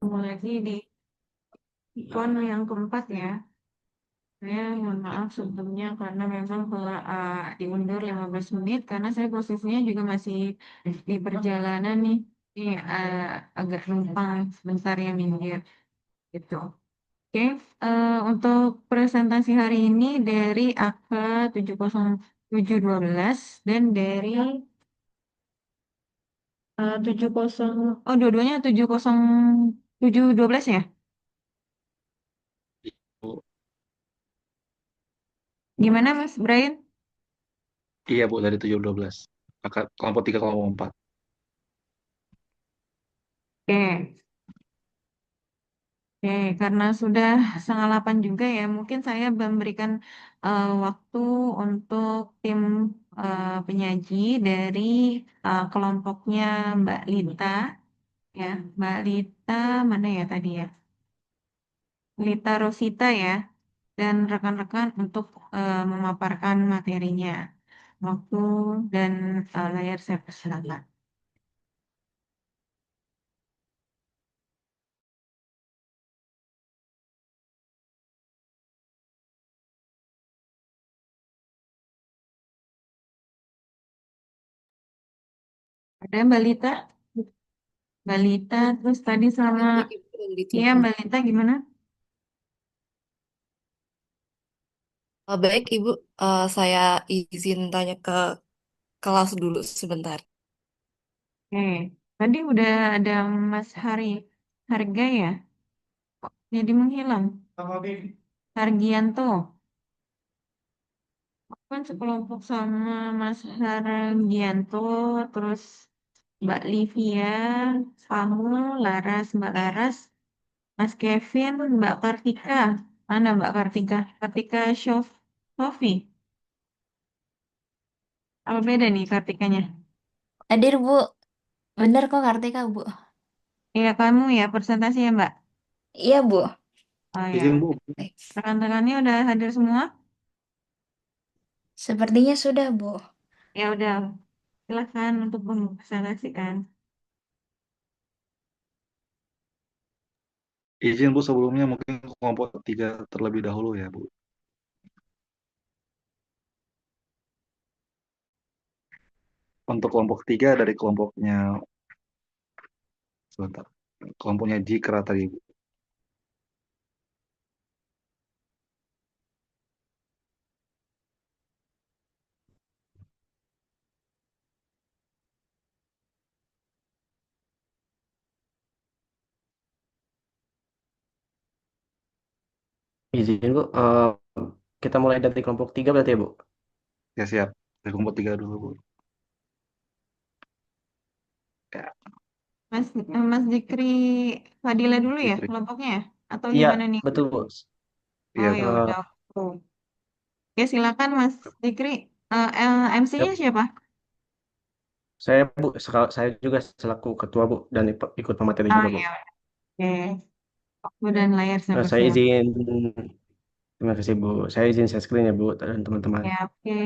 Ketemu lagi di ikon yang keempat ya. Saya mohon maaf sebelumnya karena memang telah diundur 15 menit karena saya posisinya juga masih di perjalanan nih. Ini agak numpang sebentar ya minggir gitu. Oke, untuk presentasi hari ini dari AK 70712 dan dari 70 oh dua-duanya 70712 ya. Bu. Gimana Mas Brian? Iya Bu, dari 712. Kakak kelompok 3 kelompok 4. Oke. Oke, karena sudah setengah 8 juga ya, mungkin saya memberikan waktu untuk tim penyaji dari kelompoknya Mbak Lita, ya, Mbak Lita mana ya tadi ya, Lita Rosita ya, dan rekan-rekan untuk memaparkan materinya. Waktu dan layar saya persilakan. Ada Mbak Lita, Mbak Lita, terus tadi sama, Baik, Ibu, kalau gitu. iya Mbak Lita gimana? Baik, Ibu, saya izin tanya ke kelas dulu sebentar. Oke, tadi udah ada Mas Harga ya, jadi menghilang. Hargianto, aku kan sekelompok sama Mas Hargianto, terus Mbak Livia, kamu, Laras, Mbak Laras, Mas Kevin, Mbak Kartika. Mana Mbak Kartika? Kartika Sofi. Apa beda nih Kartikanya? Hadir Bu, bener kok Kartika Bu. Iya kamu ya presentasi ya Mbak. Iya Bu. Oh ya, Izin Bu, Baik. rekan-rekannya udah hadir semua? Sepertinya sudah Bu. Ya udah, silakan untuk mempresentasikan. izin Bu sebelumnya mungkin kelompok 3 terlebih dahulu ya Bu. Untuk kelompok 3 dari kelompoknya, sebentar, kelompoknya Jikra tadi Bu. Izin Bu, kita mulai dari kelompok 3 berarti ya Bu? Ya siap, dari kelompok 3 dulu Bu. Ya, Mas Dikri Fadila dulu ya Jikri. kelompoknya ya? Atau Iya, gimana nih? betul Bu. Oh Iya ya Bu. Eh, udah. Oh. Oke silakan Mas Dikri. ya, MC-nya siapa? saya Bu, saya juga selaku ketua Bu dan ikut pemateri Oh juga Bu. ya. Oke. Waktu dan layar saya Saya persilakan. izin, terima kasih Bu. Saya izin share screen ya Bu dan teman-teman. Ya oke.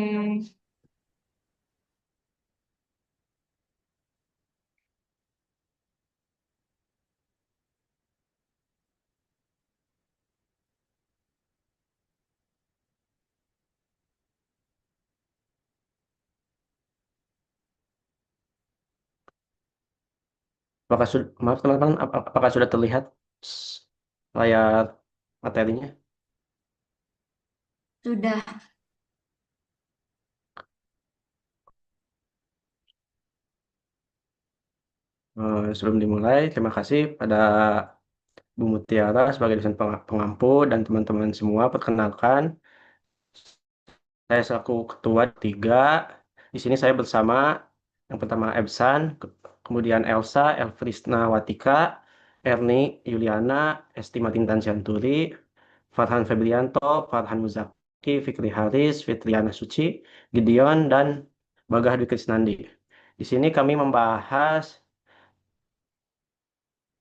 Maaf teman-teman, apakah sudah terlihat s- layar materinya? Sudah. Sebelum dimulai, terima kasih pada Bu Mutiara sebagai dosen pengampu dan teman-teman semua. Perkenalkan, saya selaku ketua 3. Di sini saya bersama yang pertama Ebsan, kemudian Elsa, Elfrisna Watika, Erni Yuliana, Esti Matintan Sianturi, Farhan Febrianto, Farhan Muzaki, Fikri Haris, Fitriana Suci, Gideon, dan Bagah Dwi Krisnandi. Di sini kami membahas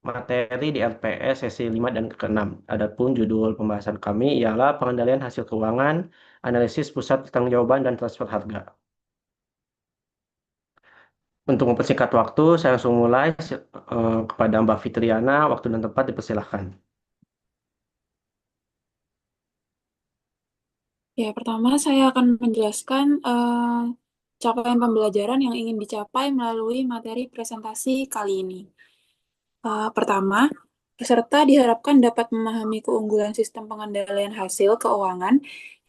materi di RPS sesi 5 dan ke-6. Adapun judul pembahasan kami ialah pengendalian hasil keuangan, analisis pusat pertanggungjawaban dan transfer harga. Untuk mempersingkat waktu, saya langsung mulai. Kepada Mbak Fitriana, waktu dan tempat dipersilahkan. Ya, pertama saya akan menjelaskan capaian pembelajaran yang ingin dicapai melalui materi presentasi kali ini. Pertama, peserta diharapkan dapat memahami keunggulan sistem pengendalian hasil keuangan,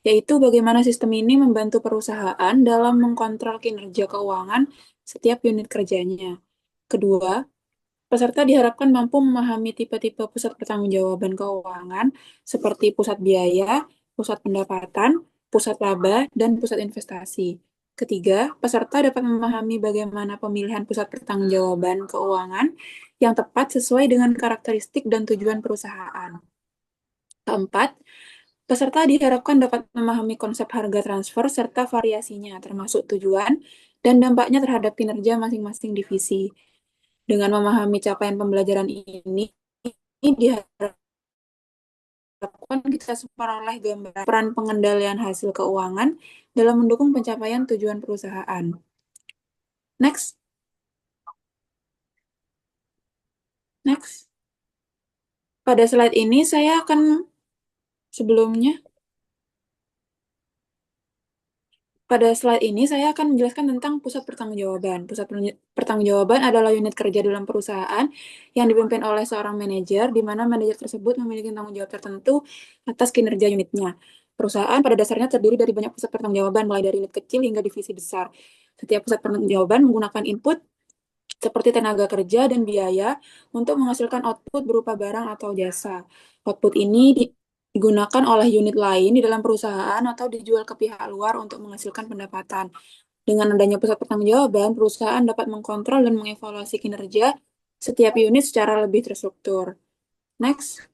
yaitu bagaimana sistem ini membantu perusahaan dalam mengkontrol kinerja keuangan setiap unit kerjanya. Kedua, peserta diharapkan mampu memahami tipe-tipe pusat pertanggungjawaban keuangan seperti pusat biaya, pusat pendapatan, pusat laba, dan pusat investasi. Ketiga, peserta dapat memahami bagaimana pemilihan pusat pertanggungjawaban keuangan yang tepat sesuai dengan karakteristik dan tujuan perusahaan. Keempat, peserta diharapkan dapat memahami konsep harga transfer serta variasinya, termasuk tujuan dan dampaknya terhadap kinerja masing-masing divisi. Dengan memahami capaian pembelajaran ini, diharapkan kita memperoleh gambaran peran pengendalian hasil keuangan dalam mendukung pencapaian tujuan perusahaan. Next. Next. Pada slide ini saya akan sebelumnya Pada slide ini, saya akan menjelaskan tentang pusat pertanggungjawaban. Pusat pertanggungjawaban adalah unit kerja dalam perusahaan yang dipimpin oleh seorang manajer, di mana manajer tersebut memiliki tanggung jawab tertentu atas kinerja unitnya. Perusahaan pada dasarnya terdiri dari banyak pusat pertanggungjawaban, mulai dari unit kecil hingga divisi besar. Setiap pusat pertanggungjawaban menggunakan input seperti tenaga kerja dan biaya untuk menghasilkan output berupa barang atau jasa. Output ini digunakan oleh unit lain di dalam perusahaan atau dijual ke pihak luar untuk menghasilkan pendapatan. Dengan adanya pusat pertanggungjawaban, perusahaan dapat mengkontrol dan mengevaluasi kinerja setiap unit secara lebih terstruktur. Next.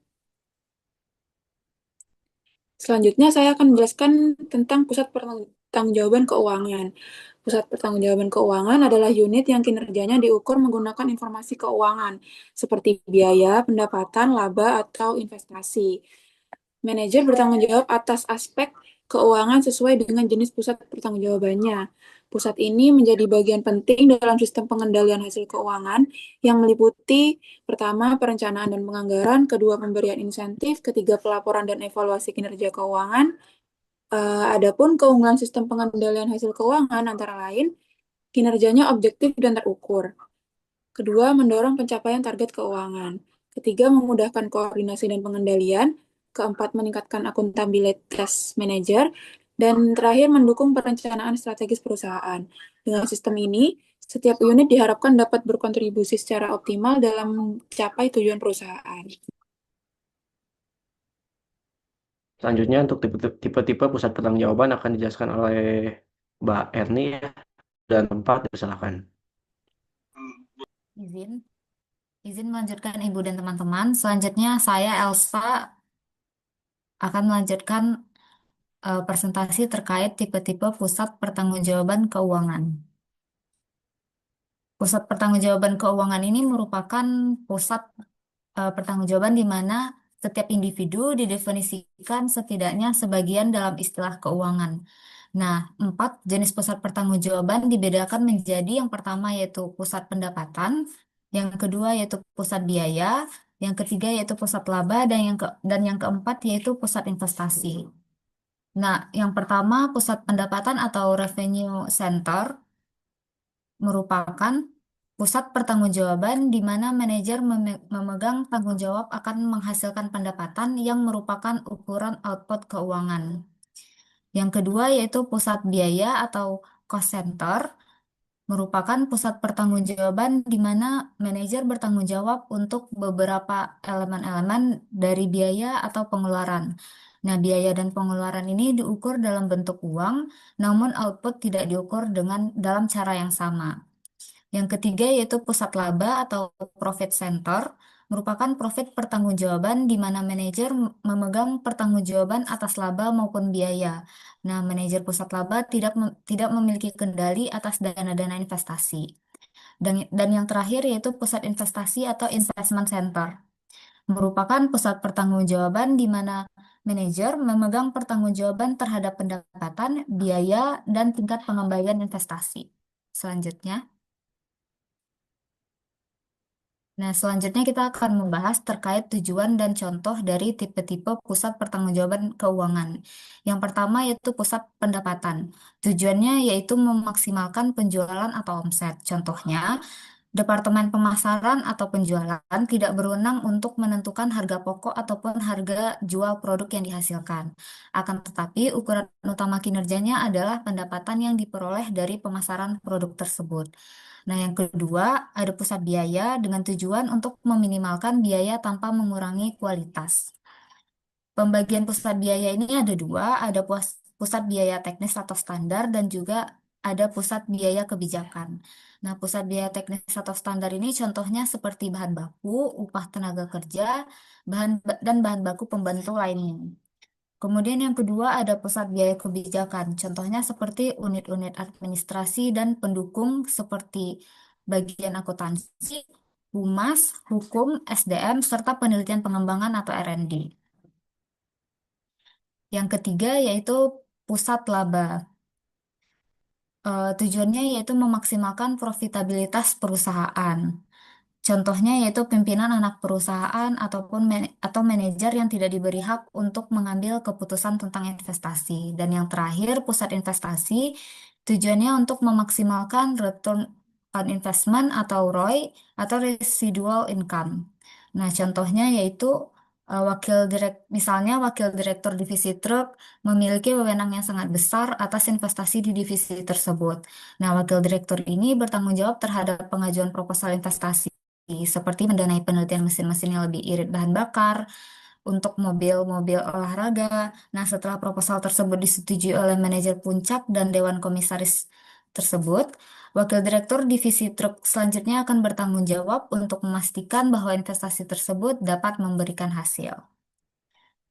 Selanjutnya, saya akan menjelaskan tentang pusat pertanggungjawaban keuangan. Pusat pertanggungjawaban keuangan adalah unit yang kinerjanya diukur menggunakan informasi keuangan, seperti biaya, pendapatan, laba, atau investasi. Manajer bertanggung jawab atas aspek keuangan sesuai dengan jenis pusat pertanggungjawabannya. Pusat ini menjadi bagian penting dalam sistem pengendalian hasil keuangan yang meliputi pertama, perencanaan dan penganggaran, kedua, pemberian insentif, ketiga, pelaporan dan evaluasi kinerja keuangan. Adapun keunggulan sistem pengendalian hasil keuangan antara lain kinerjanya objektif dan terukur. Kedua, mendorong pencapaian target keuangan. Ketiga, memudahkan koordinasi dan pengendalian. Keempat, meningkatkan akuntabilitas manajer. Dan terakhir, mendukung perencanaan strategis perusahaan. Dengan sistem ini, setiap unit diharapkan dapat berkontribusi secara optimal dalam mencapai tujuan perusahaan. Selanjutnya untuk tipe-tipe pusat pertanggungjawaban akan dijelaskan oleh Mbak Erni dan tempat dipersilakan. Izin. Izin melanjutkan Ibu dan teman-teman. Selanjutnya saya Elsa akan melanjutkan presentasi terkait tipe-tipe pusat pertanggungjawaban keuangan. Pusat pertanggungjawaban keuangan ini merupakan pusat pertanggungjawaban di mana setiap individu didefinisikan setidaknya sebagian dalam istilah keuangan. Nah, 4 jenis pusat pertanggungjawaban dibedakan menjadi yang pertama yaitu pusat pendapatan, yang kedua yaitu pusat biaya, yang ketiga yaitu pusat laba, dan yang keempat yaitu pusat investasi. Nah, yang pertama pusat pendapatan atau revenue center merupakan pusat pertanggungjawaban di mana manajer memegang tanggung jawab akan menghasilkan pendapatan yang merupakan ukuran output keuangan. Yang kedua yaitu pusat biaya atau cost center merupakan pusat pertanggungjawaban di mana manajer bertanggung jawab untuk beberapa elemen-elemen dari biaya atau pengeluaran. Nah, biaya dan pengeluaran ini diukur dalam bentuk uang, namun output tidak diukur dalam cara yang sama. Yang ketiga yaitu pusat laba atau profit center, merupakan profit pertanggungjawaban di mana manajer memegang pertanggungjawaban atas laba maupun biaya. Nah, manajer pusat laba tidak memiliki kendali atas dana-dana investasi. Dan yang terakhir yaitu pusat investasi atau investment center, merupakan pusat pertanggungjawaban di mana manajer memegang pertanggungjawaban terhadap pendapatan, biaya, dan tingkat pengembalian investasi. Selanjutnya. Nah, selanjutnya kita akan membahas terkait tujuan dan contoh dari tipe-tipe pusat pertanggungjawaban keuangan. Yang pertama yaitu pusat pendapatan. Tujuannya yaitu memaksimalkan penjualan atau omset. Contohnya, Departemen Pemasaran atau Penjualan tidak berwenang untuk menentukan harga pokok ataupun harga jual produk yang dihasilkan. Akan tetapi, ukuran utama kinerjanya adalah pendapatan yang diperoleh dari pemasaran produk tersebut. Nah, yang kedua, ada pusat biaya dengan tujuan untuk meminimalkan biaya tanpa mengurangi kualitas. Pembagian pusat biaya ini ada dua, ada pusat biaya teknis atau standar dan juga ada pusat biaya kebijakan. Nah, pusat biaya teknis atau standar ini contohnya seperti bahan baku, upah tenaga kerja, dan bahan baku pembantu lainnya. Kemudian yang kedua ada pusat biaya kebijakan, contohnya seperti unit-unit administrasi dan pendukung seperti bagian akuntansi, humas, hukum, SDM, serta penelitian pengembangan atau R&D. Yang ketiga yaitu pusat laba. Tujuannya yaitu memaksimalkan profitabilitas perusahaan. Contohnya yaitu pimpinan anak perusahaan ataupun atau manajer yang tidak diberi hak untuk mengambil keputusan tentang investasi. Dan yang terakhir, pusat investasi tujuannya untuk memaksimalkan return on investment atau ROI atau residual income. Nah, contohnya yaitu misalnya wakil direktur divisi truk memiliki wewenang yang sangat besar atas investasi di divisi tersebut. Nah, wakil direktur ini bertanggung jawab terhadap pengajuan proposal investasi seperti mendanai penelitian mesin-mesin yang lebih irit bahan bakar untuk mobil-mobil olahraga. Nah, setelah proposal tersebut disetujui oleh manajer puncak dan dewan komisaris tersebut, wakil direktur divisi truk selanjutnya akan bertanggung jawab untuk memastikan bahwa investasi tersebut dapat memberikan hasil.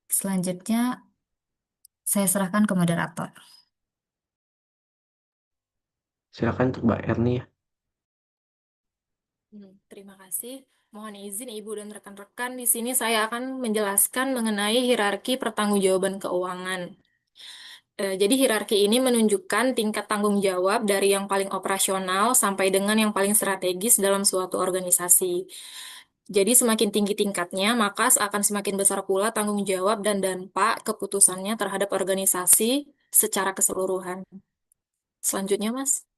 Selanjutnya, saya serahkan ke moderator. Silakan untuk Mbak Erni ya. Terima kasih. Mohon izin Ibu dan rekan-rekan, di sini saya akan menjelaskan mengenai hierarki pertanggungjawaban keuangan. Jadi hierarki ini menunjukkan tingkat tanggung jawab dari yang paling operasional sampai dengan yang paling strategis dalam suatu organisasi. Jadi semakin tinggi tingkatnya, maka akan semakin besar pula tanggung jawab dan dampak keputusannya terhadap organisasi secara keseluruhan. Selanjutnya, Mas.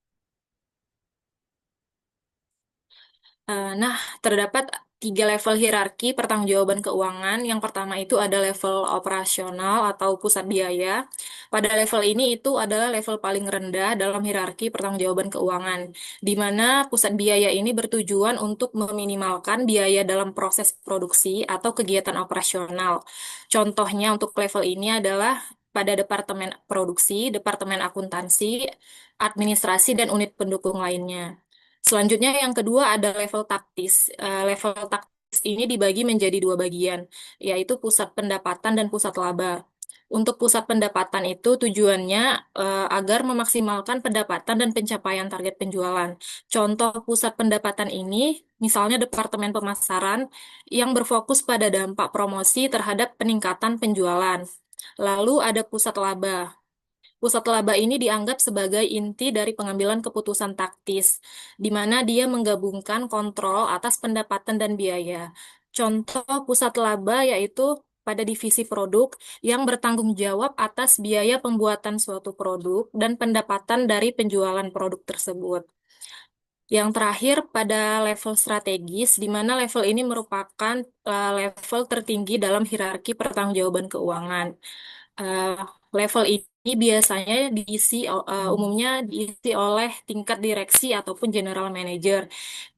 Nah, terdapat 3 level hierarki pertanggungjawaban keuangan. Yang pertama itu ada level operasional atau pusat biaya. Pada level ini itu adalah level paling rendah dalam hierarki pertanggungjawaban keuangan, di mana pusat biaya ini bertujuan untuk meminimalkan biaya dalam proses produksi atau kegiatan operasional. Contohnya untuk level ini adalah pada departemen produksi, departemen akuntansi, administrasi, dan unit pendukung lainnya. Selanjutnya yang kedua ada level taktis. Level taktis ini dibagi menjadi 2 bagian, yaitu pusat pendapatan dan pusat laba. Untuk pusat pendapatan itu tujuannya agar memaksimalkan pendapatan dan pencapaian target penjualan. Contoh pusat pendapatan ini, misalnya Departemen Pemasaran yang berfokus pada dampak promosi terhadap peningkatan penjualan. Lalu ada pusat laba. Pusat laba ini dianggap sebagai inti dari pengambilan keputusan taktis, di mana dia menggabungkan kontrol atas pendapatan dan biaya. Contoh pusat laba yaitu pada divisi produk yang bertanggung jawab atas biaya pembuatan suatu produk dan pendapatan dari penjualan produk tersebut. Yang terakhir pada level strategis, di mana level ini merupakan level tertinggi dalam hierarki pertanggungjawaban keuangan. Eh, Level ini biasanya umumnya diisi oleh tingkat direksi ataupun general manager,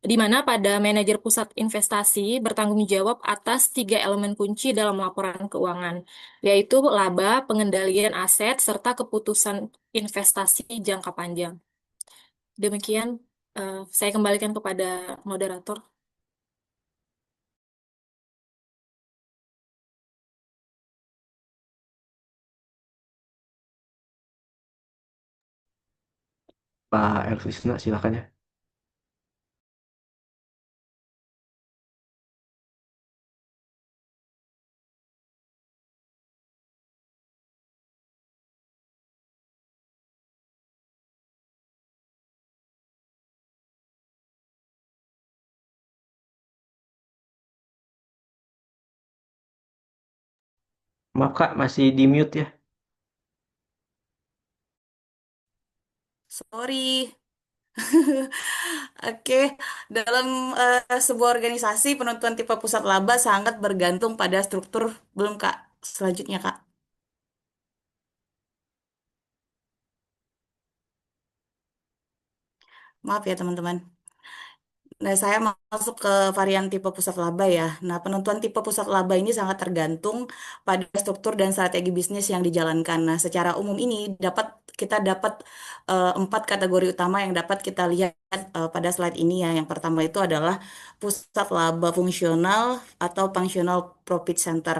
di mana pada manajer pusat investasi bertanggung jawab atas 3 elemen kunci dalam laporan keuangan, yaitu laba, pengendalian aset, serta keputusan investasi jangka panjang. Demikian, saya kembalikan kepada moderator. Pak Elvisna silakan ya. Maaf Kak, masih di mute ya. Sorry. Oke, dalam sebuah organisasi penentuan tipe pusat laba sangat bergantung pada struktur. Belum Kak, selanjutnya Kak. Maaf ya teman-teman. Nah, saya masuk ke varian tipe pusat laba ya. Nah, penentuan tipe pusat laba ini sangat tergantung pada struktur dan strategi bisnis yang dijalankan. Nah, secara umum ini kita dapat empat kategori utama yang dapat kita lihat pada slide ini ya. Yang pertama itu adalah pusat laba fungsional atau functional profit center.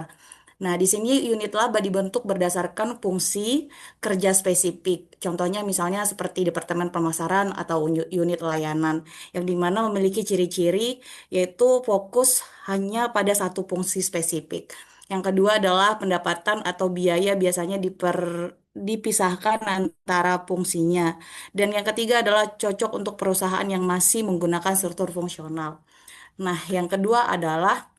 Nah, di sini unit laba dibentuk berdasarkan fungsi kerja spesifik. Contohnya misalnya seperti Departemen Pemasaran atau unit layanan, yang dimana memiliki ciri-ciri yaitu fokus hanya pada satu fungsi spesifik. Yang kedua adalah pendapatan atau biaya biasanya dipisahkan antara fungsinya. Dan yang ketiga adalah cocok untuk perusahaan yang masih menggunakan struktur fungsional. Nah, yang kedua adalah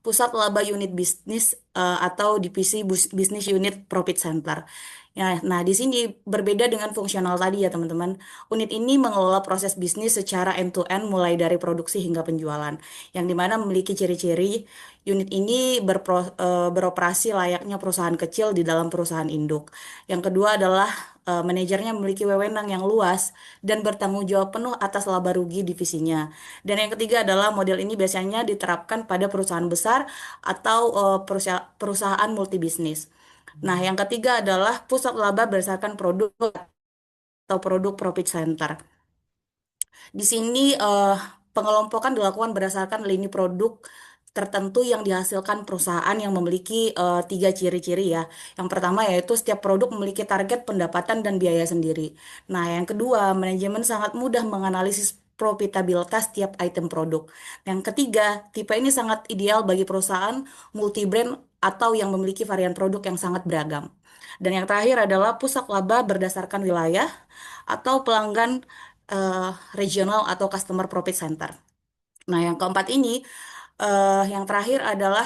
pusat laba unit bisnis atau divisi bisnis unit profit center. Ya, nah di sini berbeda dengan fungsional tadi ya teman-teman. Unit ini mengelola proses bisnis secara end-to-end mulai dari produksi hingga penjualan. Yang dimana memiliki ciri-ciri unit ini beroperasi layaknya perusahaan kecil di dalam perusahaan induk. Yang kedua adalah manajernya memiliki wewenang yang luas dan bertanggung jawab penuh atas laba rugi divisinya. Dan yang ketiga adalah model ini biasanya diterapkan pada perusahaan besar atau perusahaan multibisnis. Nah, yang ketiga adalah pusat laba berdasarkan produk atau produk profit center. Di sini pengelompokan dilakukan berdasarkan lini produk tertentu yang dihasilkan perusahaan yang memiliki tiga ciri-ciri ya. Yang pertama yaitu setiap produk memiliki target pendapatan dan biaya sendiri. Nah, yang kedua, manajemen sangat mudah menganalisis profitabilitas tiap item produk. Yang ketiga, tipe ini sangat ideal bagi perusahaan multi-brand atau yang memiliki varian produk yang sangat beragam. Dan yang terakhir adalah pusat laba berdasarkan wilayah atau pelanggan eh, regional atau customer profit center. Nah, yang keempat ini, yang terakhir adalah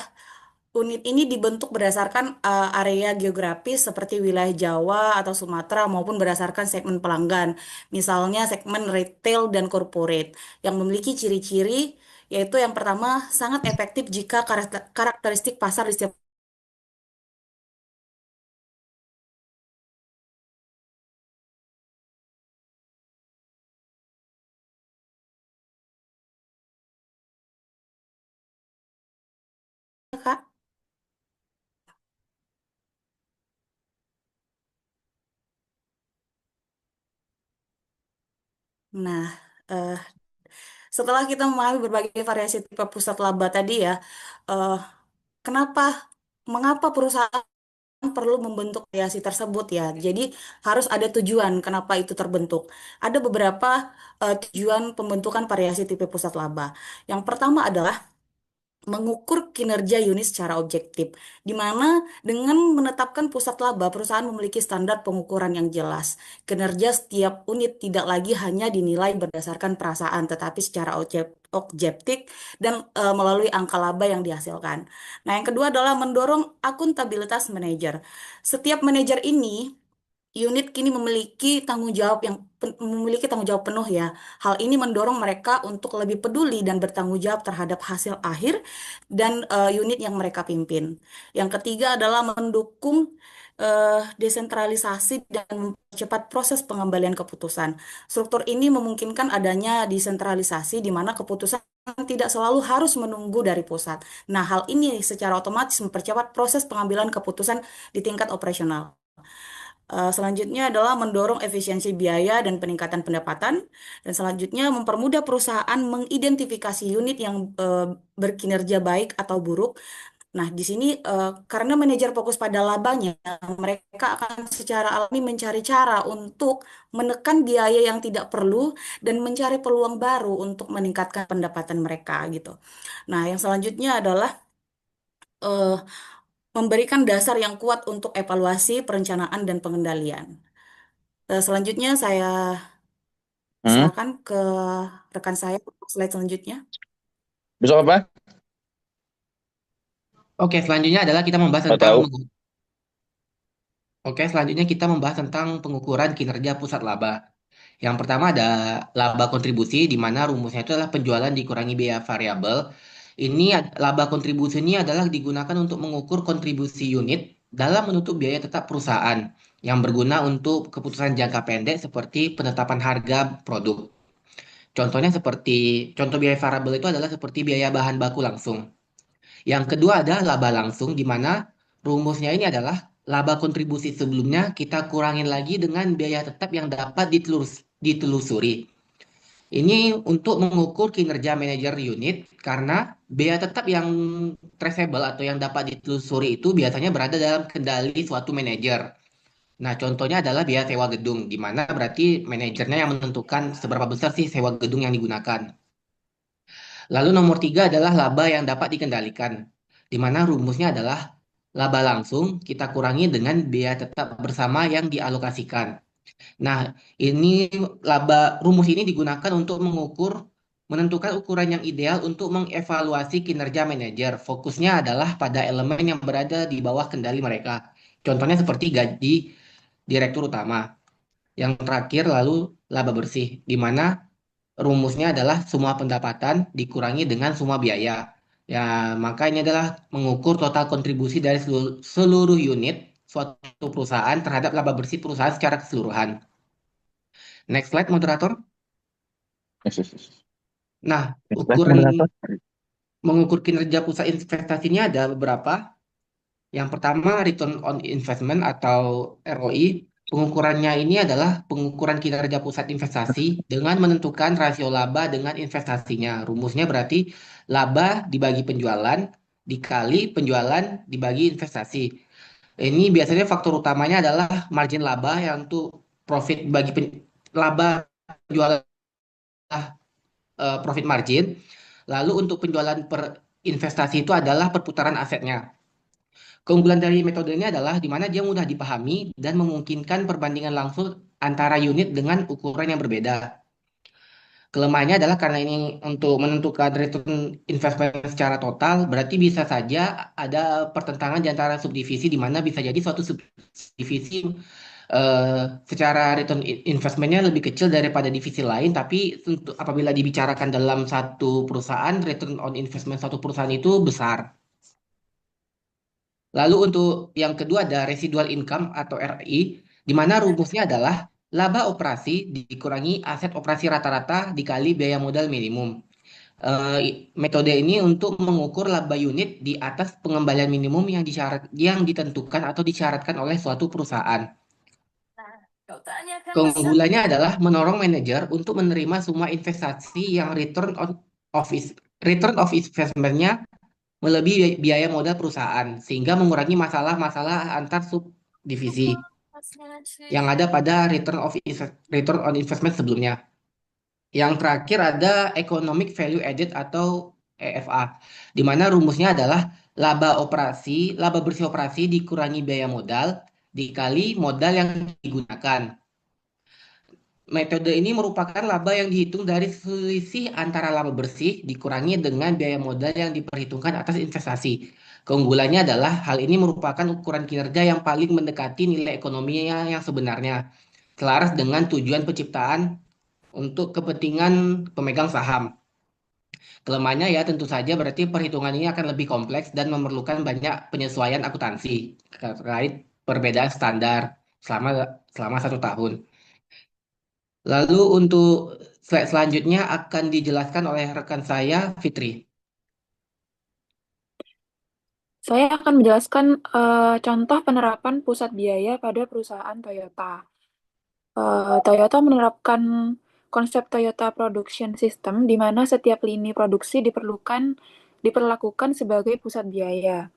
unit ini dibentuk berdasarkan area geografis seperti wilayah Jawa atau Sumatera maupun berdasarkan segmen pelanggan. Misalnya segmen retail dan corporate yang memiliki ciri-ciri yaitu yang pertama sangat efektif jika karakteristik pasar di setiap Kak. Nah, eh, setelah kita memahami berbagai variasi tipe pusat laba tadi ya, eh, kenapa, mengapa perusahaan perlu membentuk variasi tersebut ya? Jadi harus ada tujuan kenapa itu terbentuk. Ada beberapa tujuan pembentukan variasi tipe pusat laba. Yang pertama adalah mengukur kinerja unit secara objektif, di mana dengan menetapkan pusat laba, perusahaan memiliki standar pengukuran yang jelas. Kinerja setiap unit tidak lagi hanya dinilai berdasarkan perasaan, tetapi secara objektif dan melalui angka laba yang dihasilkan. Nah, yang kedua adalah mendorong akuntabilitas manajer. Setiap manajer ini unit kini memiliki tanggung jawab penuh ya. Hal ini mendorong mereka untuk lebih peduli dan bertanggung jawab terhadap hasil akhir dan unit yang mereka pimpin. Yang ketiga adalah mendukung desentralisasi dan mempercepat proses pengembalian keputusan. Struktur ini memungkinkan adanya desentralisasi di mana keputusan tidak selalu harus menunggu dari pusat. Nah, hal ini secara otomatis mempercepat proses pengambilan keputusan di tingkat operasional. Selanjutnya adalah mendorong efisiensi biaya dan peningkatan pendapatan. Dan selanjutnya mempermudah perusahaan mengidentifikasi unit yang berkinerja baik atau buruk. Nah, di sini karena manajer fokus pada labanya, mereka akan secara alami mencari cara untuk menekan biaya yang tidak perlu dan mencari peluang baru untuk meningkatkan pendapatan mereka gitu. Nah, yang selanjutnya adalah eh, memberikan dasar yang kuat untuk evaluasi, perencanaan, dan pengendalian. Selanjutnya saya Hmm? silakan ke rekan saya slide selanjutnya. Besok apa? Oke, selanjutnya adalah kita membahas Nggak tentang tahu. Oke, selanjutnya kita membahas tentang pengukuran kinerja pusat laba. Yang pertama ada laba kontribusi, di mana rumusnya itu adalah penjualan dikurangi biaya variabel. Laba kontribusi ini adalah digunakan untuk mengukur kontribusi unit dalam menutup biaya tetap perusahaan yang berguna untuk keputusan jangka pendek seperti penetapan harga produk. Contoh biaya variabel itu adalah seperti biaya bahan baku langsung. Yang kedua ada laba langsung, di mana rumusnya ini adalah laba kontribusi sebelumnya kita kurangin lagi dengan biaya tetap yang dapat ditelusuri. Ini untuk mengukur kinerja manajer unit karena biaya tetap yang traceable atau yang dapat ditelusuri itu biasanya berada dalam kendali suatu manajer. Nah, contohnya adalah biaya sewa gedung, di mana berarti manajernya yang menentukan seberapa besar sih sewa gedung yang digunakan. Lalu nomor tiga adalah laba yang dapat dikendalikan, di mana rumusnya adalah laba langsung kita kurangi dengan biaya tetap bersama yang dialokasikan. Nah, ini rumus ini digunakan untuk menentukan ukuran yang ideal untuk mengevaluasi kinerja manajer. Fokusnya adalah pada elemen yang berada di bawah kendali mereka. Contohnya seperti gaji direktur utama. Yang terakhir lalu laba bersih, di mana rumusnya adalah semua pendapatan dikurangi dengan semua biaya. Ya, maka ini adalah mengukur total kontribusi dari seluruh unit suatu perusahaan terhadap laba bersih perusahaan secara keseluruhan. Next slide, moderator. Yes, yes, yes. Nah, Next slide, moderator. mengukur kinerja pusat investasi ini ada beberapa. Yang pertama, return on investment atau ROI. Pengukurannya ini adalah pengukuran kinerja pusat investasi dengan menentukan rasio laba dengan investasinya. Rumusnya berarti laba dibagi penjualan dikali penjualan dibagi investasi. Ini biasanya faktor utamanya adalah margin laba yang untuk profit bagi laba penjualan profit margin. Lalu untuk penjualan per investasi itu adalah perputaran asetnya. Keunggulan dari metode ini adalah di mana dia mudah dipahami dan memungkinkan perbandingan langsung antara unit dengan ukuran yang berbeda. Kelemahannya adalah karena ini untuk menentukan return investment secara total, berarti bisa saja ada pertentangan di antara subdivisi, di mana bisa jadi suatu subdivisi secara return investmentnya lebih kecil daripada divisi lain, tapi apabila dibicarakan dalam satu perusahaan, return on investment satu perusahaan itu besar. Lalu untuk yang kedua ada residual income atau RI, di mana rumusnya adalah laba operasi dikurangi aset operasi rata-rata dikali biaya modal minimum. Metode ini untuk mengukur laba unit di atas pengembalian minimum yang ditentukan atau disyaratkan oleh suatu perusahaan. Keunggulannya adalah mendorong manajer untuk menerima semua investasi yang return of investment-nya melebihi biaya modal perusahaan, sehingga mengurangi masalah-masalah antar subdivisi yang ada pada return on investment sebelumnya. Yang terakhir ada economic value added atau EVA, di mana rumusnya adalah laba bersih operasi dikurangi biaya modal dikali modal yang digunakan. Metode ini merupakan laba yang dihitung dari selisih antara laba bersih dikurangi dengan biaya modal yang diperhitungkan atas investasi. Keunggulannya adalah hal ini merupakan ukuran kinerja yang paling mendekati nilai ekonominya yang sebenarnya, selaras dengan tujuan penciptaan untuk kepentingan pemegang saham. Kelemahannya ya tentu saja berarti perhitungan ini akan lebih kompleks dan memerlukan banyak penyesuaian akuntansi terkait perbedaan standar selama 1 tahun. Lalu untuk slide selanjutnya akan dijelaskan oleh rekan saya, Fitri. Saya akan menjelaskan contoh penerapan pusat biaya pada perusahaan Toyota. Toyota menerapkan konsep Toyota Production System di mana setiap lini produksi diperlakukan sebagai pusat biaya.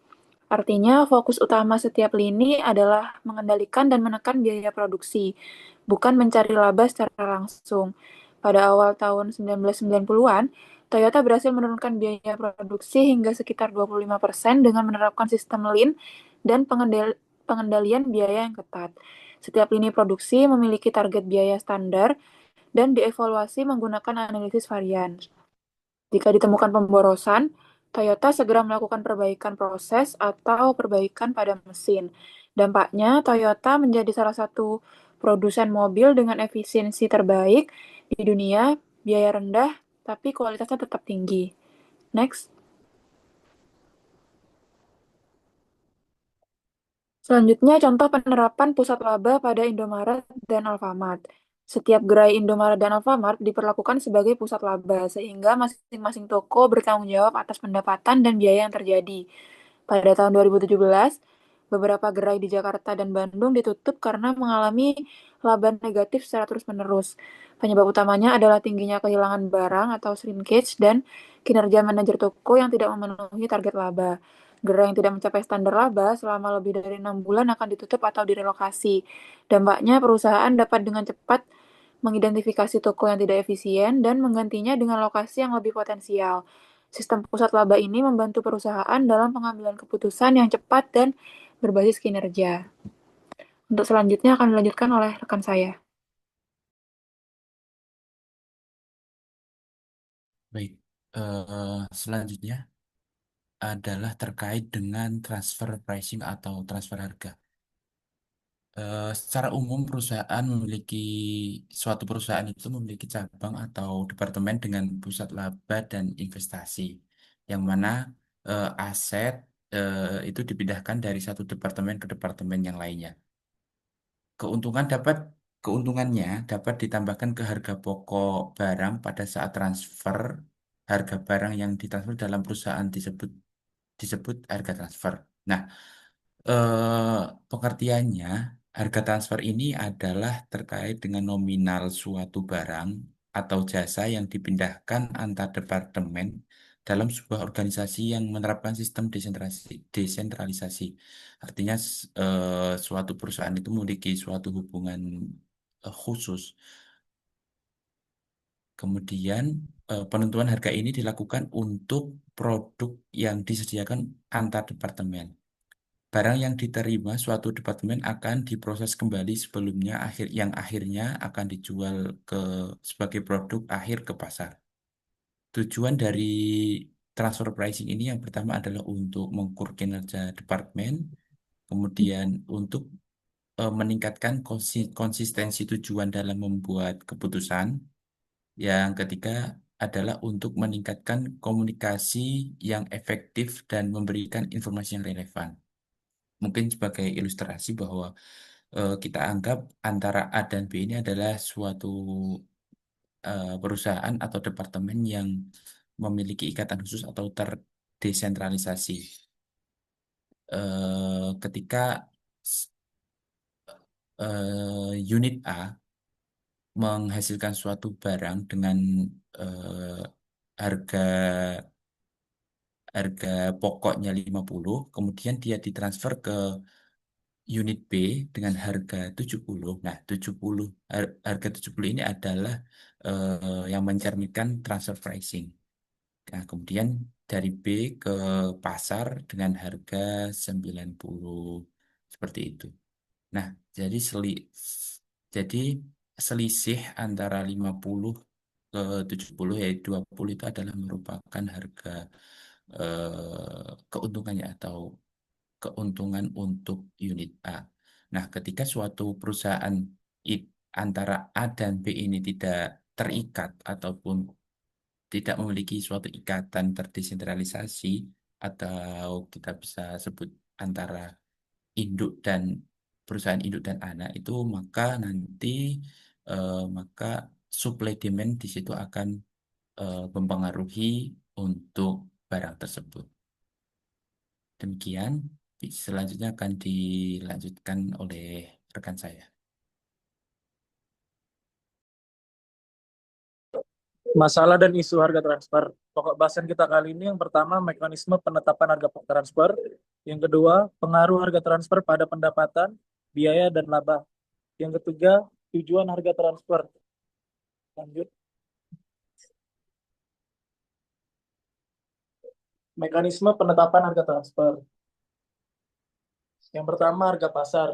Artinya, fokus utama setiap lini adalah mengendalikan dan menekan biaya produksi, bukan mencari laba secara langsung. Pada awal tahun 1990-an, Toyota berhasil menurunkan biaya produksi hingga sekitar 25% dengan menerapkan sistem Lean dan pengendalian biaya yang ketat. Setiap lini produksi memiliki target biaya standar dan dievaluasi menggunakan analisis varian. Jika ditemukan pemborosan, Toyota segera melakukan perbaikan proses atau perbaikan pada mesin. Dampaknya, Toyota menjadi salah satu produsen mobil dengan efisiensi terbaik di dunia, biaya rendah, tapi kualitasnya tetap tinggi. Next. Selanjutnya, contoh penerapan pusat laba pada Indomaret dan Alfamart. Setiap gerai Indomaret dan Alfamart diperlakukan sebagai pusat laba, sehingga masing-masing toko bertanggung jawab atas pendapatan dan biaya yang terjadi. Pada tahun 2017, beberapa gerai di Jakarta dan Bandung ditutup karena mengalami laba negatif secara terus-menerus. Penyebab utamanya adalah tingginya kehilangan barang atau shrinkage dan kinerja manajer toko yang tidak memenuhi target laba. Gerai yang tidak mencapai standar laba selama lebih dari 6 bulan akan ditutup atau direlokasi. Dampaknya, perusahaan dapat dengan cepat mengidentifikasi toko yang tidak efisien dan menggantinya dengan lokasi yang lebih potensial. Sistem pusat laba ini membantu perusahaan dalam pengambilan keputusan yang cepat dan berbasis kinerja. Untuk selanjutnya akan dilanjutkan oleh rekan saya. Baik, selanjutnya adalah terkait dengan transfer pricing atau transfer harga. Secara umum suatu perusahaan itu memiliki cabang atau departemen dengan pusat laba dan investasi, yang mana aset itu dipindahkan dari satu departemen ke departemen yang lainnya. Keuntungannya dapat ditambahkan ke harga pokok barang pada saat transfer. Harga barang yang ditransfer dalam perusahaan disebut harga transfer. Nah, eh, pengertiannya, harga transfer ini adalah terkait dengan nominal suatu barang atau jasa yang dipindahkan antar departemen dalam sebuah organisasi yang menerapkan sistem desentralisasi. Artinya, suatu perusahaan itu memiliki suatu hubungan khusus. Kemudian, penentuan harga ini dilakukan untuk produk yang disediakan antar departemen. Barang yang diterima suatu departemen akan diproses kembali sebelumnya yang akhirnya akan dijual sebagai produk akhir ke pasar. Tujuan dari transfer pricing ini yang pertama adalah untuk mengukur kinerja departemen, kemudian untuk meningkatkan konsistensi tujuan dalam membuat keputusan. Yang ketiga adalah untuk meningkatkan komunikasi yang efektif dan memberikan informasi yang relevan. Mungkin sebagai ilustrasi bahwa kita anggap antara A dan B ini adalah suatu perusahaan atau departemen yang memiliki ikatan khusus atau terdesentralisasi. Ketika unit A menghasilkan suatu barang dengan eh, harga harga pokoknya 50, kemudian dia ditransfer ke unit B dengan harga 70. Nah, harga 70 ini adalah yang mencerminkan transfer pricing. Nah, kemudian dari B ke pasar dengan harga 90 seperti itu. Nah, jadi selisih antara 50 ke 70 yaitu 20 itu adalah merupakan harga keuntungannya atau keuntungan untuk unit A. Nah, ketika suatu perusahaan antara A dan B ini tidak terikat ataupun tidak memiliki suatu ikatan terdesentralisasi atau kita bisa sebut antara induk dan perusahaan induk dan anak itu, maka nanti maka supply demand di situ akan mempengaruhi untuk barang tersebut. Demikian, selanjutnya akan dilanjutkan oleh rekan saya. Masalah dan isu harga transfer. Pokok bahasan kita kali ini yang pertama mekanisme penetapan harga transfer, yang kedua pengaruh harga transfer pada pendapatan, biaya dan laba. Yang ketiga tujuan harga transfer. Lanjut. Mekanisme penetapan harga transfer. Yang pertama harga pasar.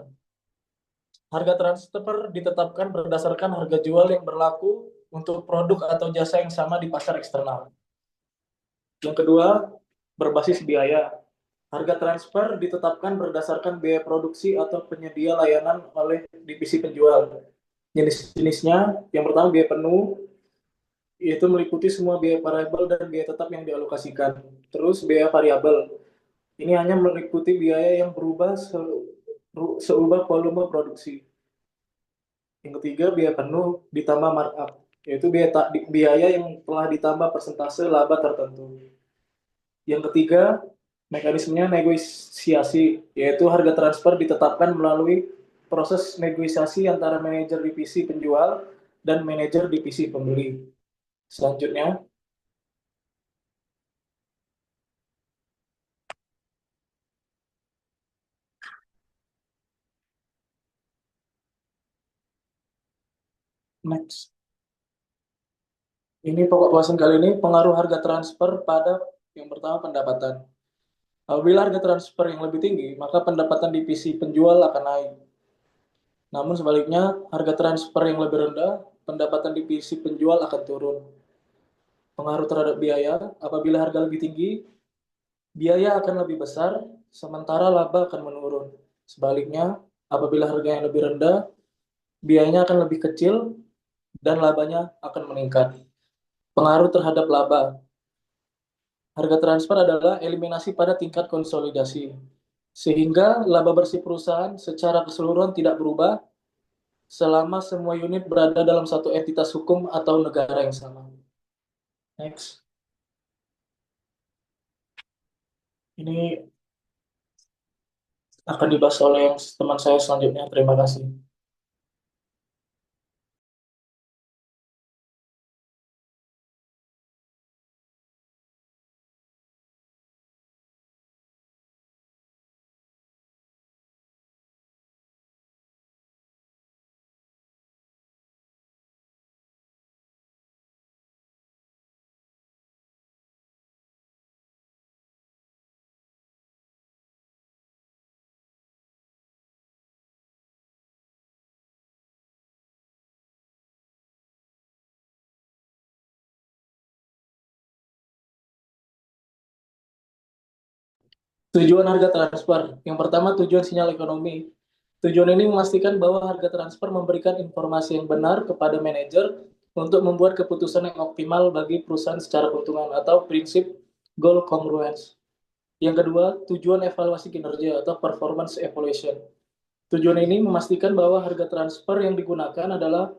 Harga transfer ditetapkan berdasarkan harga jual yang berlaku untuk produk atau jasa yang sama di pasar eksternal. Yang kedua, berbasis biaya. Harga transfer ditetapkan berdasarkan biaya produksi atau penyedia layanan oleh divisi penjual. Jenis-jenisnya, yang pertama biaya penuh, yaitu meliputi semua biaya variabel dan biaya tetap yang dialokasikan. Terus biaya variabel, ini hanya meliputi biaya yang berubah seubah volume produksi. Yang ketiga, biaya penuh ditambah markup, yaitu biaya yang telah ditambah persentase laba tertentu. Yang ketiga, mekanismenya negosiasi, yaitu harga transfer ditetapkan melalui proses negosiasi antara manajer divisi penjual dan manajer divisi pembeli. Selanjutnya, next. Ini pokok bahasan kali ini, pengaruh harga transfer pada yang pertama pendapatan. Apabila harga transfer yang lebih tinggi, maka pendapatan divisi penjual akan naik. Namun sebaliknya, harga transfer yang lebih rendah, pendapatan divisi penjual akan turun. Pengaruh terhadap biaya, apabila harga lebih tinggi, biaya akan lebih besar, sementara laba akan menurun. Sebaliknya, apabila harga yang lebih rendah, biayanya akan lebih kecil dan labanya akan meningkat. Pengaruh terhadap laba. Harga transfer adalah eliminasi pada tingkat konsolidasi, sehingga laba bersih perusahaan secara keseluruhan tidak berubah selama semua unit berada dalam satu entitas hukum atau negara yang sama. Next. Ini akan dibahas oleh teman saya selanjutnya. Terima kasih. Tujuan harga transfer. Yang pertama, tujuan sinyal ekonomi. Tujuan ini memastikan bahwa harga transfer memberikan informasi yang benar kepada manajer untuk membuat keputusan yang optimal bagi perusahaan secara keuntungan atau prinsip goal congruence. Yang kedua, tujuan evaluasi kinerja atau performance evaluation. Tujuan ini memastikan bahwa harga transfer yang digunakan adalah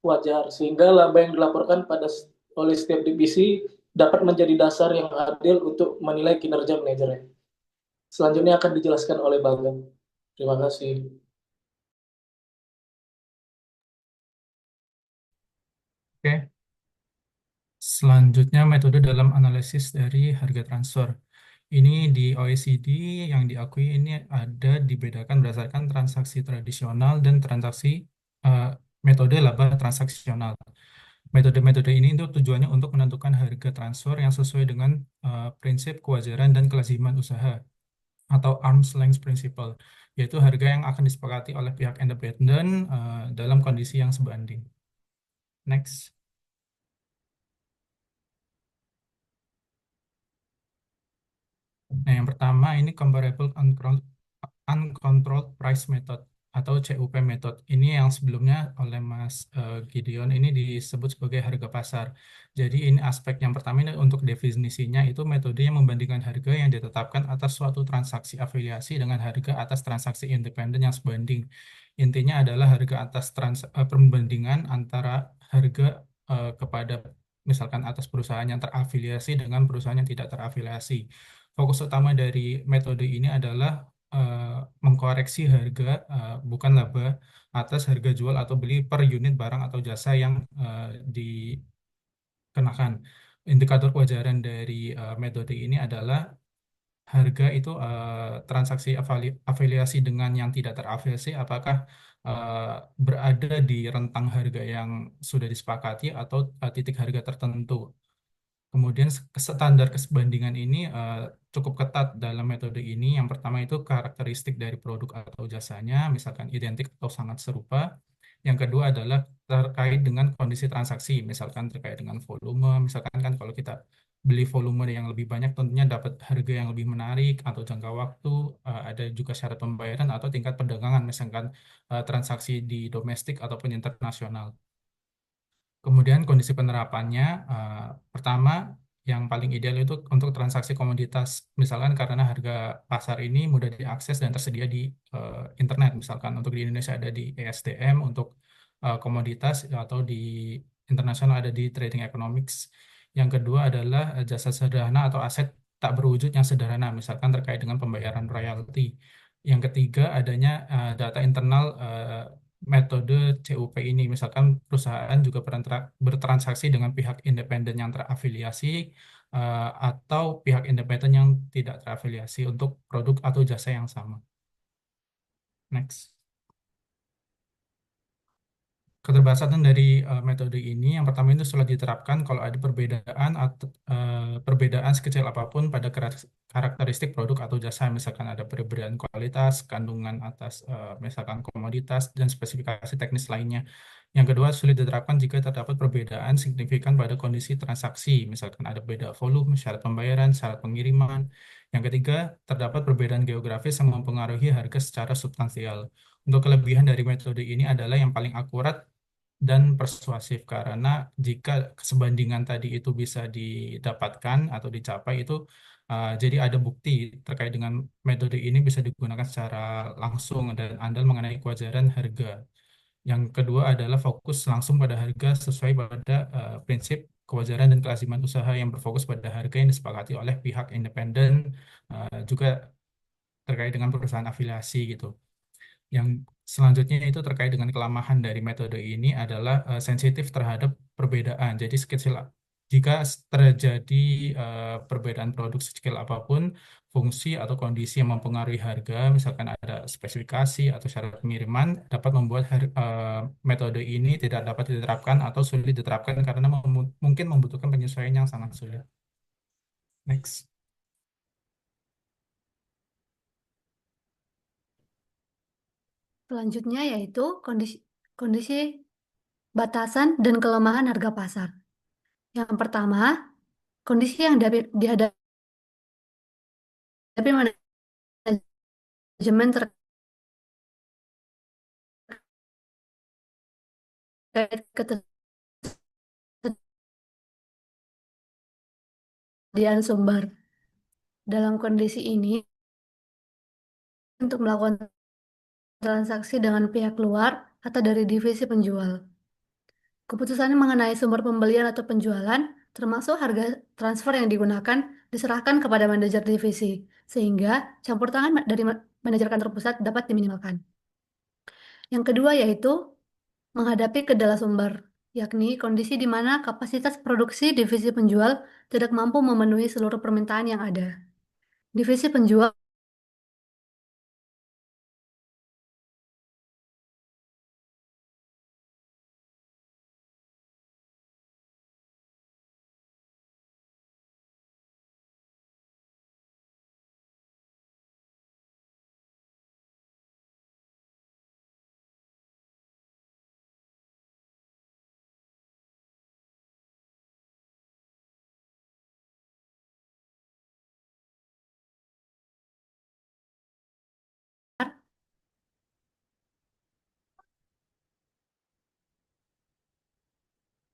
wajar, sehingga laba yang dilaporkan oleh setiap divisi dapat menjadi dasar yang adil untuk menilai kinerja manajernya. Selanjutnya akan dijelaskan oleh Bagam. Terima kasih. Oke. Selanjutnya metode dalam analisis dari harga transfer. Ini di OECD yang diakui ini ada dibedakan berdasarkan transaksi tradisional dan transaksi metode laba transaksional. Metode-metode ini itu tujuannya untuk menentukan harga transfer yang sesuai dengan prinsip kewajaran dan kelaziman usaha atau arm's length principle, yaitu harga yang akan disepakati oleh pihak independen dalam kondisi yang sebanding. Next. Nah, yang pertama ini comparable uncontrolled price method atau CUP method. Ini yang sebelumnya oleh Mas Gideon ini disebut sebagai harga pasar. Jadi ini aspek yang pertama ini untuk definisinya itu metode yang membandingkan harga yang ditetapkan atas suatu transaksi afiliasi dengan harga atas transaksi independen yang sebanding. Intinya adalah harga atas perbandingan antara harga kepada misalkan atas perusahaan yang terafiliasi dengan perusahaan yang tidak terafiliasi. Fokus utama dari metode ini adalah mengkoreksi harga bukan laba atas harga jual atau beli per unit barang atau jasa yang dikenakan. Indikator kewajaran dari metode ini adalah harga itu transaksi afiliasi dengan yang tidak terafiliasi apakah berada di rentang harga yang sudah disepakati atau titik harga tertentu. Kemudian standar kesebandingan ini cukup ketat dalam metode ini. Yang pertama itu karakteristik dari produk atau jasanya, misalkan identik atau sangat serupa. Yang kedua adalah terkait dengan kondisi transaksi, misalkan terkait dengan volume, misalkan kan kalau kita beli volume yang lebih banyak tentunya dapat harga yang lebih menarik atau jangka waktu, ada juga syarat pembayaran atau tingkat perdagangan, misalkan transaksi di domestik ataupun internasional. Kemudian kondisi penerapannya, pertama yang paling ideal itu untuk transaksi komoditas, misalkan karena harga pasar ini mudah diakses dan tersedia di internet, misalkan untuk di Indonesia ada di ESDM untuk komoditas atau di internasional ada di Trading Economics. Yang kedua adalah jasa sederhana atau aset tak berwujud yang sederhana, misalkan terkait dengan pembayaran royalti. Yang ketiga adanya data internal metode CUP ini, misalkan perusahaan juga bertransaksi dengan pihak independen yang terafiliasi atau pihak independen yang tidak terafiliasi untuk produk atau jasa yang sama. Next. Keterbatasan dari metode ini, yang pertama itu sudah diterapkan kalau ada perbedaan atau perbedaan sekecil apapun pada karakteristik produk atau jasa, misalkan ada perbedaan kualitas, kandungan atas misalkan komoditas dan spesifikasi teknis lainnya. Yang kedua, sulit diterapkan jika terdapat perbedaan signifikan pada kondisi transaksi, misalkan ada beda volume, syarat pembayaran, syarat pengiriman. Yang ketiga, terdapat perbedaan geografis yang mempengaruhi harga secara substansial. Untuk kelebihan dari metode ini adalah yang paling akurat dan persuasif, karena jika sebandingan tadi itu bisa didapatkan atau dicapai itu jadi ada bukti terkait dengan metode ini bisa digunakan secara langsung dan andal mengenai kewajaran harga. Yang kedua adalah fokus langsung pada harga sesuai pada prinsip kewajaran dan kelaziman usaha yang berfokus pada harga yang disepakati oleh pihak independen, juga terkait dengan perusahaan afiliasi gitu. Yang selanjutnya itu terkait dengan kelemahan dari metode ini adalah sensitif terhadap perbedaan. Jadi jika terjadi perbedaan produk sekecil apapun, fungsi atau kondisi yang mempengaruhi harga, misalkan ada spesifikasi atau syarat pengiriman, dapat membuat metode ini tidak dapat diterapkan atau sulit diterapkan karena mungkin membutuhkan penyesuaian yang sangat sulit. Next. Selanjutnya yaitu kondisi batasan dan kelemahan harga pasar. Yang pertama, kondisi yang dihadapi manajemen terkait ketersediaan sumber. Dalam kondisi ini, untuk melakukan transaksi dengan pihak luar atau dari divisi penjual. Keputusan mengenai sumber pembelian atau penjualan, termasuk harga transfer yang digunakan, diserahkan kepada manajer divisi, sehingga campur tangan dari manajer kantor pusat dapat diminimalkan. Yang kedua yaitu menghadapi kendala sumber, yakni kondisi di mana kapasitas produksi divisi penjual tidak mampu memenuhi seluruh permintaan yang ada. Divisi penjual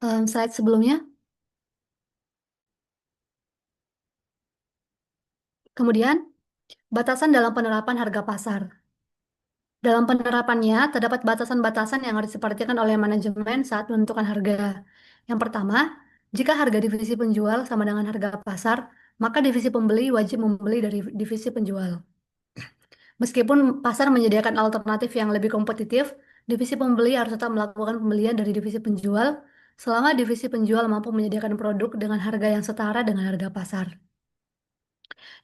slide sebelumnya. Kemudian, batasan dalam penerapan harga pasar. Dalam penerapannya, terdapat batasan-batasan yang harus diperhatikan oleh manajemen saat menentukan harga. Yang pertama, jika harga divisi penjual sama dengan harga pasar, maka divisi pembeli wajib membeli dari divisi penjual. Meskipun pasar menyediakan alternatif yang lebih kompetitif, divisi pembeli harus tetap melakukan pembelian dari divisi penjual selama divisi penjual mampu menyediakan produk dengan harga yang setara dengan harga pasar.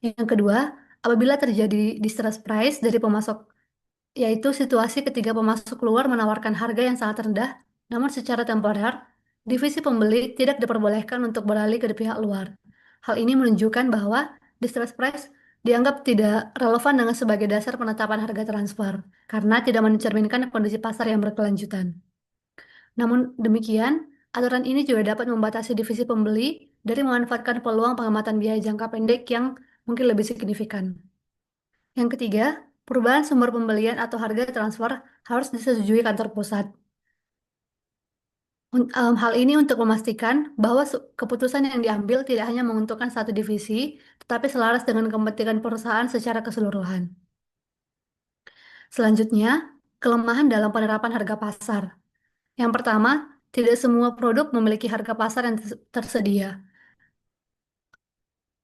Yang kedua, apabila terjadi distress price dari pemasok, yaitu situasi ketika pemasok luar menawarkan harga yang sangat rendah, namun secara temporer, divisi pembeli tidak diperbolehkan untuk beralih ke pihak luar. Hal ini menunjukkan bahwa distress price dianggap tidak relevan dengan sebagai dasar penetapan harga transfer, karena tidak mencerminkan kondisi pasar yang berkelanjutan. Namun demikian, aturan ini juga dapat membatasi divisi pembeli dari memanfaatkan peluang pengamatan biaya jangka pendek yang mungkin lebih signifikan. Yang ketiga, perubahan sumber pembelian atau harga transfer harus disetujui kantor pusat. Hal ini untuk memastikan bahwa keputusan yang diambil tidak hanya menguntungkan satu divisi, tetapi selaras dengan kepentingan perusahaan secara keseluruhan. Selanjutnya, kelemahan dalam penerapan harga pasar. Yang pertama, tidak semua produk memiliki harga pasar yang tersedia.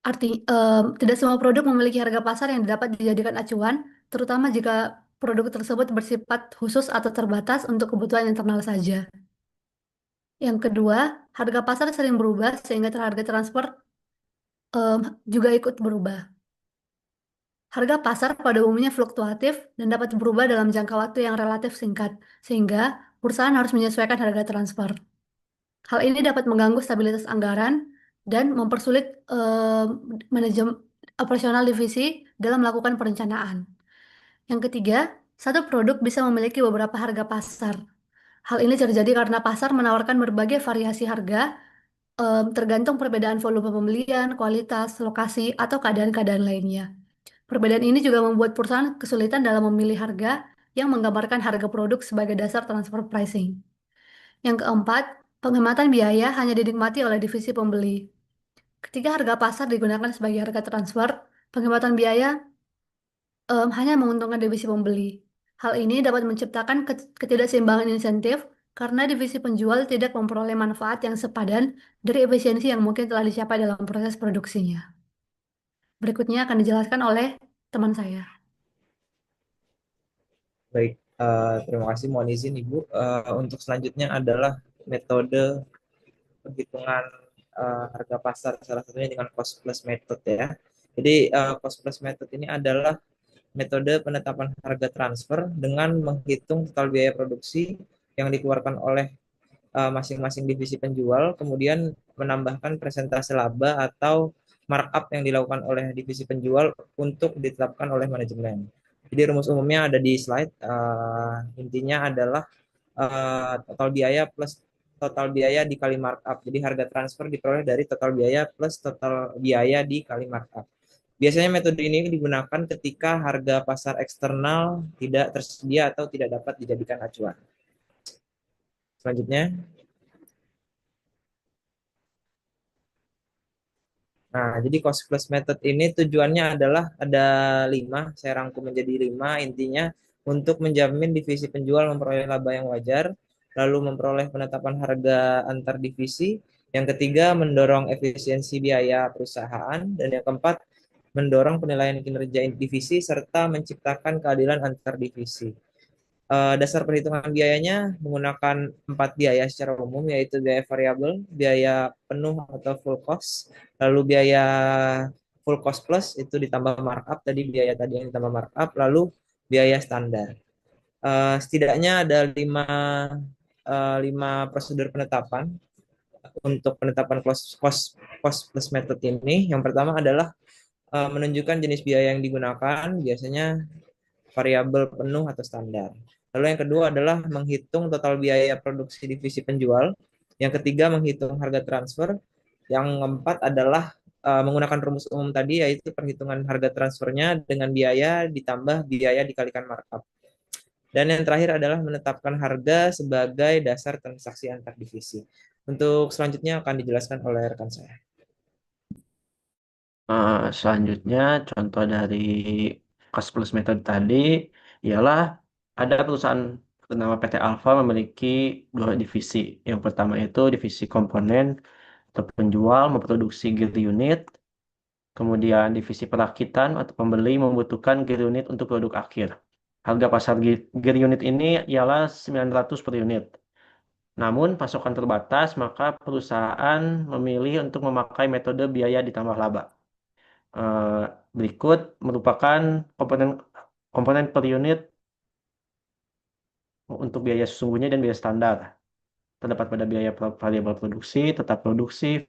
Tidak semua produk memiliki harga pasar yang dapat dijadikan acuan, terutama jika produk tersebut bersifat khusus atau terbatas untuk kebutuhan internal saja. Yang kedua, harga pasar sering berubah sehingga harga transfer juga ikut berubah. Harga pasar pada umumnya fluktuatif dan dapat berubah dalam jangka waktu yang relatif singkat, sehingga perusahaan harus menyesuaikan harga transfer. Hal ini dapat mengganggu stabilitas anggaran dan mempersulit manajemen operasional divisi dalam melakukan perencanaan. Yang ketiga, satu produk bisa memiliki beberapa harga pasar. Hal ini terjadi karena pasar menawarkan berbagai variasi harga tergantung perbedaan volume pembelian, kualitas, lokasi, atau keadaan-keadaan lainnya. Perbedaan ini juga membuat perusahaan kesulitan dalam memilih harga yang menggambarkan harga produk sebagai dasar transfer pricing. Yang keempat, penghematan biaya hanya dinikmati oleh divisi pembeli. Ketika harga pasar digunakan sebagai harga transfer, penghematan biaya hanya menguntungkan divisi pembeli. Hal ini dapat menciptakan ketidakseimbangan insentif karena divisi penjual tidak memperoleh manfaat yang sepadan dari efisiensi yang mungkin telah dicapai dalam proses produksinya. Berikutnya akan dijelaskan oleh teman saya. Baik, terima kasih. Mohon izin Ibu. Untuk selanjutnya adalah metode perhitungan harga pasar, salah satunya dengan cost plus method ya. Jadi cost plus method ini adalah metode penetapan harga transfer dengan menghitung total biaya produksi yang dikeluarkan oleh masing-masing divisi penjual, kemudian menambahkan presentase laba atau markup yang dilakukan oleh divisi penjual untuk ditetapkan oleh manajemen. Jadi rumus umumnya ada di slide. Intinya adalah total biaya plus total biaya dikali markup. Jadi harga transfer diperoleh dari total biaya plus total biaya dikali markup. Biasanya metode ini digunakan ketika harga pasar eksternal tidak tersedia atau tidak dapat dijadikan acuan. Selanjutnya. Nah, jadi cost plus method ini tujuannya adalah ada 5, saya rangkum menjadi 5, intinya untuk menjamin divisi penjual memperoleh laba yang wajar, lalu memperoleh penetapan harga antar divisi, yang ketiga mendorong efisiensi biaya perusahaan, dan yang keempat mendorong penilaian kinerja divisi serta menciptakan keadilan antar divisi. Dasar perhitungan biayanya menggunakan 4 biaya secara umum, yaitu biaya variabel, biaya penuh atau full cost, lalu biaya full cost plus itu ditambah markup, tadi biaya tadi yang ditambah markup, lalu biaya standar. Setidaknya ada 5 prosedur penetapan untuk penetapan cost plus method ini. Yang pertama adalah menunjukkan jenis biaya yang digunakan, biasanya variabel, penuh, atau standar. Lalu yang kedua adalah menghitung total biaya produksi divisi penjual. Yang ketiga menghitung harga transfer. Yang keempat adalah menggunakan rumus umum tadi, yaitu perhitungan harga transfernya dengan biaya ditambah biaya dikalikan markup. Dan yang terakhir adalah menetapkan harga sebagai dasar transaksi antar divisi. Untuk selanjutnya akan dijelaskan oleh rekan saya. Selanjutnya contoh dari cost plus method tadi ialah ada perusahaan bernama PT Alfa memiliki 2 divisi. Yang pertama itu divisi komponen atau penjual memproduksi gear unit. Kemudian divisi perakitan atau pembeli membutuhkan gear unit untuk produk akhir. Harga pasar gear unit ini ialah 900 per unit. Namun pasokan terbatas, maka perusahaan memilih untuk memakai metode biaya ditambah laba. Berikut merupakan komponen per unit untuk biaya sesungguhnya dan biaya standar. Terdapat pada biaya variabel produksi, tetap produksi,